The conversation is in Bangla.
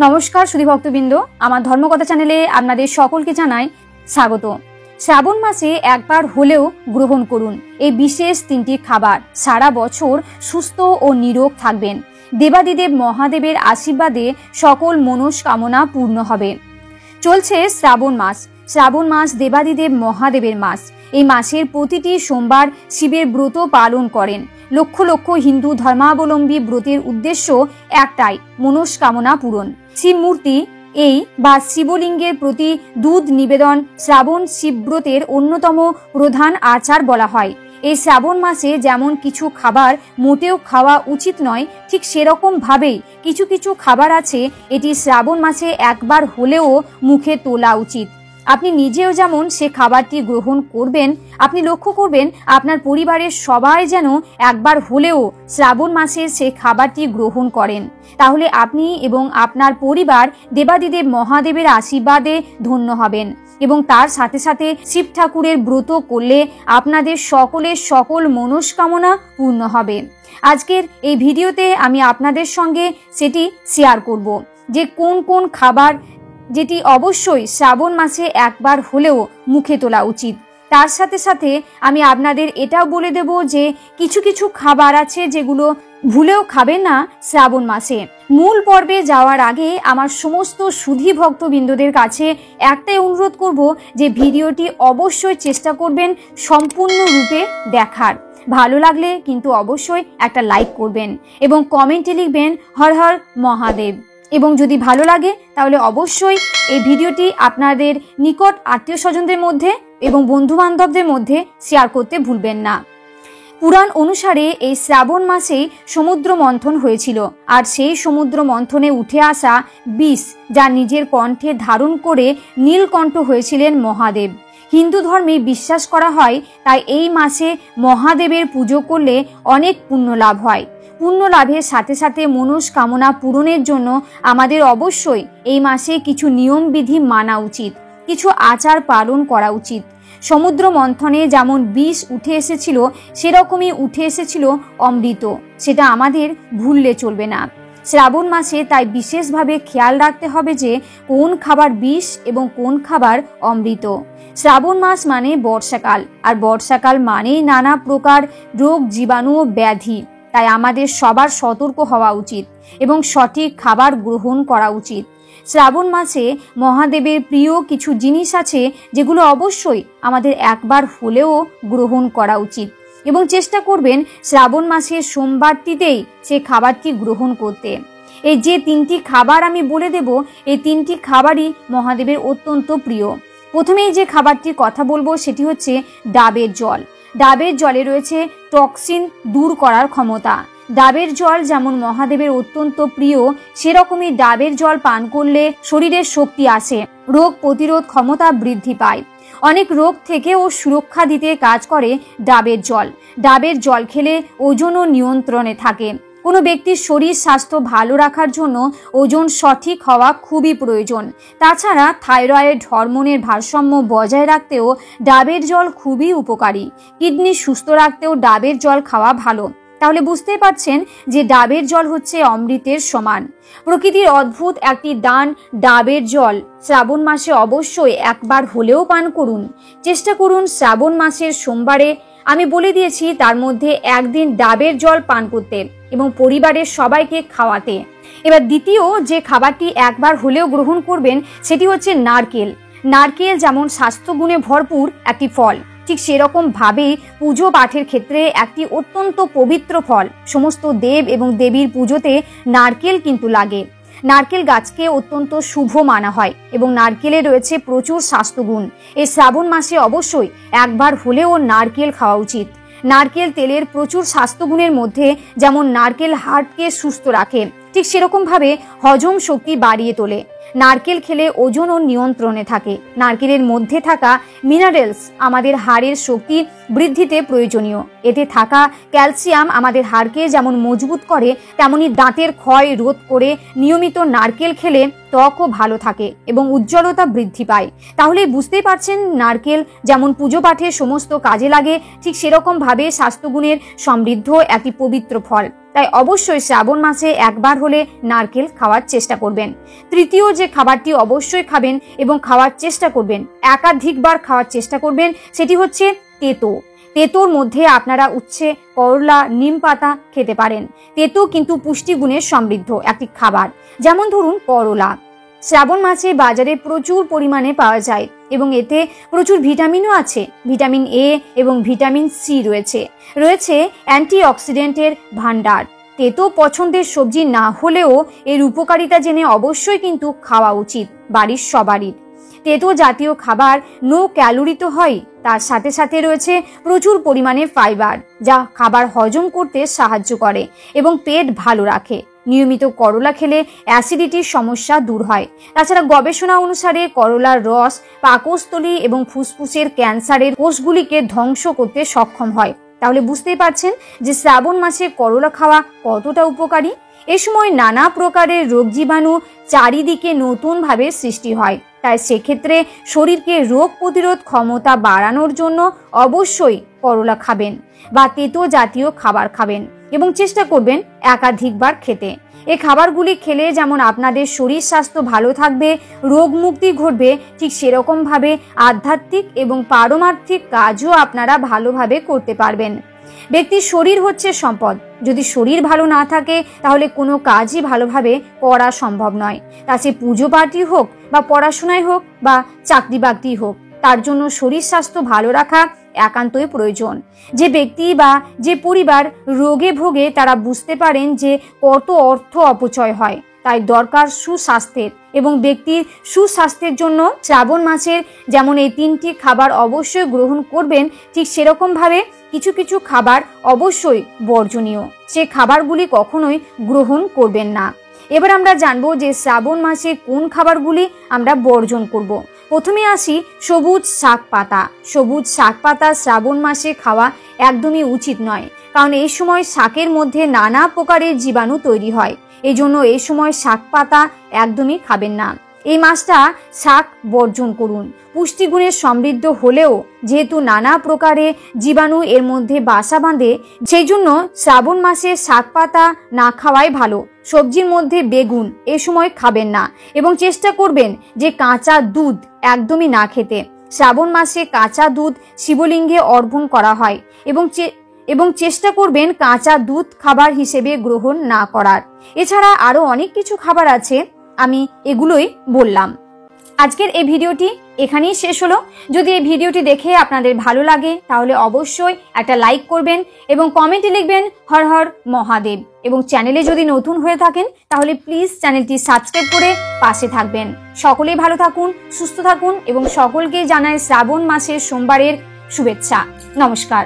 নমস্কার সুধী ভক্তবৃন্দ, আমার ধর্মকথা চ্যানেলে আপনাদের সকলকে জানাই স্বাগত। শ্রাবণ মাসে একবার হলেও গ্রহণ করুন এই বিশেষ তিনটি খাবার। সারা বছর সুস্থ ও নিরোগ থাকবেন। দেবাদিদেব মহাদেবের আশীর্বাদে সকল মনস্কামনা পূর্ণ হবে। চলছে শ্রাবণ মাস। শ্রাবণ মাস দেবাদিদেব মহাদেবের মাস। এই মাসের প্রতিটি সোমবার শিবের ব্রত পালন করেন। লক্ষ লক্ষ হিন্দু ধর্মাবলম্বী ব্রতের উদ্দেশ্য একটাই, মনস্কামনা পূরণ। শিব মূর্তি এই বা শিবলিঙ্গের প্রতি দুধ নিবেদন শ্রাবণ শিবব্রতের অন্যতম প্রধান আচার বলা হয়। এই শ্রাবণ মাসে যেমন কিছু খাবার মোটেও খাওয়া উচিত নয়, ঠিক সেরকম ভাবেই কিছু কিছু খাবার আছে এটি শ্রাবণ মাসে একবার হলেও মুখে তোলা উচিত। আপনি নিজেও যেমন সে খাবারটি গ্রহণ করবেন, আপনি লক্ষ্য করবেন আপনার পরিবারের সবাই যেন একবার হলেও শ্রাবণ মাসে সে খাবারটি গ্রহণ করেন। তাহলে আপনি এবং আপনার পরিবার দেবাদিদেব মহাদেবের আশীর্বাদে ধন্য হবেন এবং তার সাথে সাথে শিব ঠাকুরের ব্রত করলে আপনাদের সকলের সকল মনস্কামনা পূর্ণ হবে। আজকের এই ভিডিওতে আমি আপনাদের সঙ্গে সেটি শেয়ার করব যে কোন কোন খাবার যেটি অবশ্যই শ্রাবণ মাসে একবার হলেও মুখে তোলা উচিত। তার সাথে সাথে আমি আপনাদের এটাও বলে দেব যে কিছু কিছু খাবার আছে যেগুলো ভুলেও খাবেন না শ্রাবণ মাসে। মূল পর্বে যাওয়ার আগে আমার সমস্ত সুধী ভক্তবৃন্দদের কাছে একটাই অনুরোধ করব যে ভিডিওটি অবশ্যই চেষ্টা করবেন সম্পূর্ণরূপে দেখার। ভালো লাগলে কিন্তু অবশ্যই একটা লাইক করবেন এবং কমেন্টে লিখবেন হর হর মহাদেব। এবং যদি ভালো লাগে তাহলে অবশ্যই এই ভিডিওটি আপনাদের নিকট আত্মীয় স্বজনদের মধ্যে এবং বন্ধু বান্ধবদের মধ্যে শেয়ার করতে ভুলবেন না। পুরাণ অনুসারে এই শ্রাবণ মাসেই সমুদ্র মন্থন হয়েছিল, আর সেই সমুদ্র মন্থনে উঠে আসা বিষ যা নিজের কণ্ঠে ধারণ করে নীলকণ্ঠ হয়েছিলেন মহাদেব। হিন্দু ধর্মে বিশ্বাস করা হয় তাই এই মাসে মহাদেবের পুজো করলে অনেক পুণ্য লাভ হয়। পুণ্য লাভের সাথে সাথে মনস্কামনা পূরণের জন্য আমাদের অবশ্যই এই মাসে কিছু নিয়ম বিধি মানা উচিত, কিছু আচার পালন করা উচিত। সমুদ্র মন্থনে যেমন বিষ উঠে এসেছিল সেরকমই উঠে এসেছিল অমৃত, সেটা আমাদের ভুললে চলবে না। শ্রাবণ মাসে তাই বিশেষভাবে খেয়াল রাখতে হবে যে কোন খাবার বিষ এবং কোন খাবার অমৃত। শ্রাবণ মাস মানে বর্ষাকাল, আর বর্ষাকাল মানেই নানা প্রকার রোগ জীবাণু ও ব্যাধি। তাই আমাদের সবার সতর্ক হওয়া উচিত এবং সঠিক খাবার গ্রহণ করা উচিত। শ্রাবণ মাসে মহাদেবের প্রিয় কিছু জিনিস আছে যেগুলো অবশ্যই আমাদের একবার হলেও গ্রহণ করা উচিত এবং চেষ্টা করবেন শ্রাবণ মাসের সোমবারটিতেই সে খাবারটি গ্রহণ করতে। এই যে তিনটি খাবার আমি বলে দেব, এই তিনটি খাবারই মহাদেবের অত্যন্ত প্রিয়। প্রথমেই যে খাবারটির কথা বলবো সেটি হচ্ছে ডাবের জল। ডাবের জলে রয়েছে টক্সিন দূর করার ক্ষমতা। ডাবের জল যেমন মহাদেবের অত্যন্ত প্রিয়, সেরকমই ডাবের জল পান করলে শরীরের শক্তি আসে, রোগ প্রতিরোধ ক্ষমতা বৃদ্ধি পায়। অনেক রোগ থেকেও সুরক্ষা দিতে কাজ করে ডাবের জল। ডাবের জল খেলে ওজনও নিয়ন্ত্রণে থাকে। কোনো ব্যক্তির শরীর স্বাস্থ্য ভালো রাখার জন্য ওজন সঠিক হওয়া খুবই প্রয়োজন। তাছাড়া থাইরয়েড হরমোনের ভারসাম্য বজায় রাখতেও ডাবের জল খুবই উপকারী। কিডনি সুস্থ রাখতেও ডাবের জল খাওয়া ভালো। তাহলে বুঝতেই পারছেন যে ডাবের জল হচ্ছে অমৃতের সমান। প্রকৃতির অদ্ভুত একটি দান ডাবের জল শ্রাবণ মাসে অবশ্যই একবার হলেও পান করুন। চেষ্টা করুন শ্রাবণ মাসের সোমবারে, আমি বলে দিয়েছি তার মধ্যে একদিন ডাবের জল পান করতে এবং পরিবারের সবাইকে খাওয়াতে। এবার দ্বিতীয় যে খাবারটি একবার হলেও গ্রহণ করবেন সেটি হচ্ছে নারকেল। নারকেল যেমন স্বাস্থ্যগুণে ভরপুর একটি ফল, ঠিক সেরকম ভাবেই পুজো পাঠের ক্ষেত্রে একটি অত্যন্ত পবিত্র ফল। সমস্ত দেব এবং দেবীর পুজোতে নারকেল কিন্তু লাগে। নারকেল গাছকে অত্যন্ত শুভ মানা হয় এবং নারকেলে রয়েছে প্রচুর স্বাস্থ্যগুণ। এই শ্রাবণ মাসে অবশ্যই একবার হলেও নারকেল খাওয়া উচিত। নারকেল তেলের প্রচুর স্বাস্থ্যগুণের মধ্যে যেমন নারকেল হার্টকে সুস্থ রাখে, ঠিক সেরকম ভাবে হজম শক্তি বাড়িয়ে তোলে। নারকেল খেলে ওজনও নিয়ন্ত্রণে থাকে। নারকেলের মধ্যে থাকা মিনারেলস আমাদের হাড়ের শক্তি বৃদ্ধিতে প্রয়োজনীয়। এতে থাকা ক্যালসিয়াম আমাদের হাড়কে যেমন মজবুত করে, তেমনি দাঁতের ক্ষয় রোধ করে নিয়মিত নারকেল খেলে ত্বকও ভালো থাকে এবং উজ্জ্বলতা বৃদ্ধি পায়। তাহলে বুঝতেই পারছেন, নারকেল যেমন পুজো পাঠে সমস্ত কাজে লাগে, ঠিক সেরকমভাবে স্বাস্থ্যগুণের সমৃদ্ধ একটি পবিত্র ফল। তাই অবশ্যই শ্রাবণ মাসে একবার হলে নারকেল খাওয়ার চেষ্টা করবেন। তৃতীয় যে খাবারটি অবশ্যই খাবেন এবং খাওয়ার চেষ্টা করবেন, একাধিকবার খাওয়ার চেষ্টা করবেন, সেটি হচ্ছে তেতো। তেঁতোর মধ্যে আপনারা উচ্ছে, করলা, নিম পাতা খেতে পারেন। তেঁতো কিন্তু পুষ্টিগুণের সমৃদ্ধ একটি খাবার। যেমন ধরুন করলা, শ্রাবণ মাসে বাজারে প্রচুর পরিমাণে পাওয়া যায় এবং এতে প্রচুর ভিটামিনও আছে। ভিটামিন এ এবং ভিটামিন সি রয়েছে অ্যান্টিঅক্সিডেন্টের ভান্ডার। তেঁতো পছন্দের সবজি না হলেও এর উপকারিতা জেনে অবশ্যই কিন্তু খাওয়া উচিত বাড়ির সবারই। তেঁতো জাতীয় খাবার নো ক্যালোরি তো হয়, তার সাথে সাথে রয়েছে প্রচুর পরিমাণে ফাইবার, যা খাবার হজম করতে সাহায্য করে এবং পেট ভালো রাখে। নিয়মিত করলা খেলে অ্যাসিডিটির সমস্যা দূর হয়। তাছাড়া গবেষণা অনুসারে করলার রস পাকস্থলী এবং ফুসফুসের ক্যান্সারের কোষগুলিকে ধ্বংস করতে সক্ষম হয়। তাহলে বুঝতেই পারছেন যে শ্রাবণ মাসে করলা খাওয়া কতটা উপকারী। এ সময় নানা প্রকারের রোগ জীবাণু চারিদিকে নতুনভাবে সৃষ্টি হয়। তাই সেক্ষেত্রে শরীরকে রোগ প্রতিরোধ ক্ষমতা বাড়ানোর জন্য অবশ্যই করলা খাবেন বা তেঁতো জাতীয় খাবার খাবেন এবং চেষ্টা করবেন একাধিকবার খেতে। এই খাবারগুলি খেলে যেমন আপনাদের শরীর স্বাস্থ্য ভালো থাকবে, রোগ মুক্তি ঘটবে, ঠিক সেরকমভাবে আধ্যাত্মিক এবং পারমার্থিক কাজও আপনারা ভালোভাবে করতে পারবেন। ব্যক্তির শরীর হচ্ছে সম্পদ। যদি শরীর ভালো না থাকে তাহলে কোনো কাজই ভালোভাবে করা সম্ভব নয়। তা সে পুজো পাঠই হোক বা পড়াশোনায় হোক বা চাকরি বাকরি হোক, তার জন্য শরীর স্বাস্থ্য ভালো রাখা একান্তই প্রয়োজন। যে ব্যক্তি বা যে পরিবার রোগে ভোগে তারা বুঝতে পারেন যে কত অর্থ অপচয় হয়। তাই দরকার সুস্বাস্থ্যের এবং ব্যক্তির সুস্বাস্থ্যের জন্য শ্রাবণ মাসের যেমন এই 3টি খাবার অবশ্যই গ্রহণ করবেন, ঠিক সেরকমভাবে কিছু কিছু খাবার অবশ্যই বর্জনীয়, সে খাবারগুলি কখনোই গ্রহণ করবেন না। এবার আমরা জানবো যে শ্রাবণ মাসে কোন খাবারগুলি আমরা বর্জন করব। প্রথমে আসি সবুজ শাক পাতা। সবুজ শাক পাতা শ্রাবণ মাসে খাওয়া একদমই উচিত নয়, কারণ এই সময় শাকের মধ্যে নানা প্রকারের জীবাণু তৈরি হয়। এই জন্য এই সময় শাক পাতা একদমই খাবেন না। এই মাসটা শাক বর্জন করুন। পুষ্টিগুণে সমৃদ্ধ হলেও যেহেতু নানা প্রকারে জীবাণু এর মধ্যে বাসা বাঁধে, সেই জন্য শ্রাবণ মাসে শাক পাতা না খাওয়াই ভালো। সবজির মধ্যে বেগুন এ সময় খাবেন না এবং চেষ্টা করবেন যে কাঁচা দুধ একদমই না খেতে। শ্রাবণ মাসে কাঁচা দুধ শিবলিঙ্গে অর্পণ করা হয় এবং চেষ্টা করবেন কাঁচা দুধ খাবার হিসেবে গ্রহণ না করার। এছাড়া আরো অনেক কিছু খাবার আছে, আমি এগুলোই বললাম। আজকের এই ভিডিওটি এখানেই শেষ হলো। যদি এই ভিডিওটি দেখে আপনাদের ভালো লাগে তাহলে অবশ্যই একটা লাইক করবেন এবং কমেন্টে লিখবেন হর হর মহাদেব। এবং চ্যানেলে যদি নতুন হয়ে থাকেন তাহলে প্লিজ চ্যানেলটি সাবস্ক্রাইব করে পাশে থাকবেন। সকলেই ভালো থাকুন, সুস্থ থাকুন এবং সকলকে জানাই শ্রাবণ মাসের সোমবারের শুভেচ্ছা। নমস্কার।